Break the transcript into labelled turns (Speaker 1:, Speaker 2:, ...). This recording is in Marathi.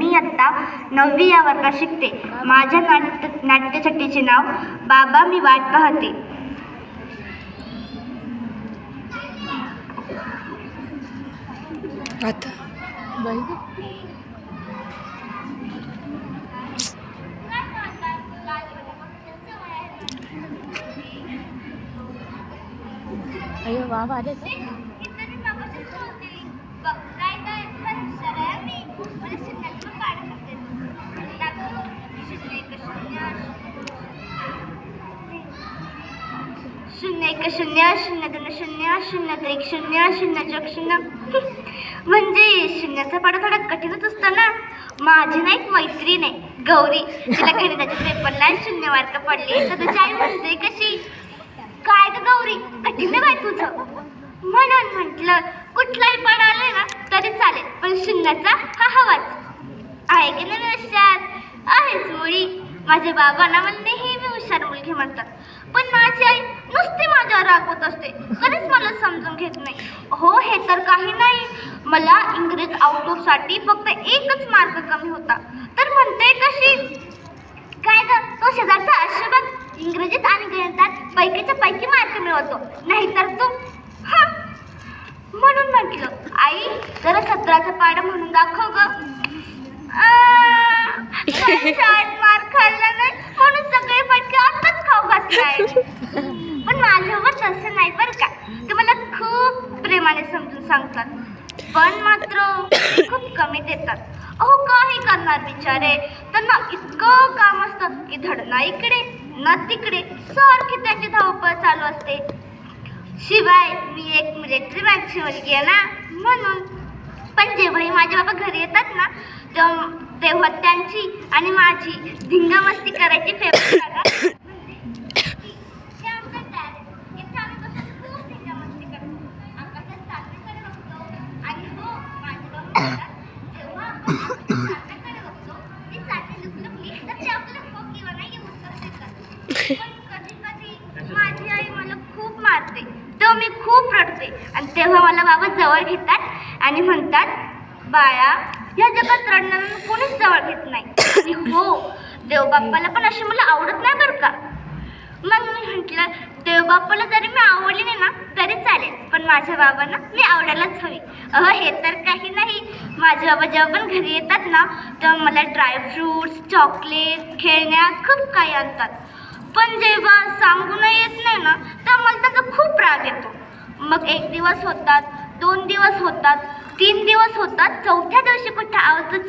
Speaker 1: मी आत्ता 9वी या वर्गात शिकते. माझ्या नाट्यछट्टीचे नाव बाबा मी वाट पाहते.
Speaker 2: आता अयो बाबा आले
Speaker 1: शून्य एक शून्य शून्य दोन शून्य शून्य एक शून्य शून्य चौक शून्य. म्हणजे शून्याचा पाडा थोडा कठीणच असतो ना. माझी ना एक मैत्रीण आहे गौरी, तिला गणिताच्या पेपरला 0 मार्क पडले तर त्याची आई म्हणते कशी काय ग गौरी कठीण आहे तुझं. म्हणून म्हटलं कुठलाही पाडा आलाय ना तरी चालेल पण शून्याचा हा हवाच आहे की नाही. हुशार आहेच मुळी. माझे बाबा ना मला नेहमी हुशार मुलगी म्हणतात, पण माझी आई नुसती माझ्यावर रागवत असते, कधीच मला समजून घेत नाही. हो हे तर काही नाही, मला इंग्रजी आउटलुकसाठी फक्त 1च मार्क कमी होता तर म्हणते कशी काय ग तो शेजारचा अशी बघ इंग्रजीत आणि गणितात पैकीच्या पैकी मार्क मिळवतो, नाहीतर तू हा. म्हणून म्हटलं आई जरा 17चा पाढा म्हणून दाखव ग. शाळेत मार खाल्ला नाही म्हणून सगळे फटके आताच खाऊ घातलाय. पण माझ्यावर तसं नाही बरं का, ते मला खूप प्रेमाने समजून सांगतात, पण मात्र खूप कमी देतात. अहो काही करणार बिचारे, त्यांना इतकं काम असतं की धड ना इकडे ना तिकडे सारखी त्याची धावपळ चालू असते. शिवाय मी एक मिलिटरी मॅनची मुलगी आहे ना म्हणून. पण जेव्हाही माझे बाबा घरी येतात ना तेव्हा त्यांची आणि माझी धिंगामस्ती करायची फेवरेट जागा माझी आई मला खूप मारते तेव्हा मी खूप रडते आणि तेव्हा मला बाबा जवळ घेतात आणि म्हणतात बाळा या जगात रडणाऱ्यांना कोणीच जवळ घेत नाही. आणि हो देवबाप्पाला पण अशी मला आवडत नाही बरं का. मग मी म्हटलं देवबाप्पाला जरी मी आवडली नाही ना तरी चालेल, पण माझ्या बाबांना मी आवडायलाच हवी. हे तर काही नाही, माझे बाबा जेव्हा पण घरी येतात ना तेव्हा मला ड्रायफ्रूट्स चॉकलेट खेळण्या खूप काही आणतात. पण जेव्हा सांगून येत नाही ना तेव्हा मला त्याचा खूप राग येतो. मग 1 दिवस होतात, 2 दिवस होतात, 3 दिवस होतात, 4थ्या दिवशी कुठे आवडतं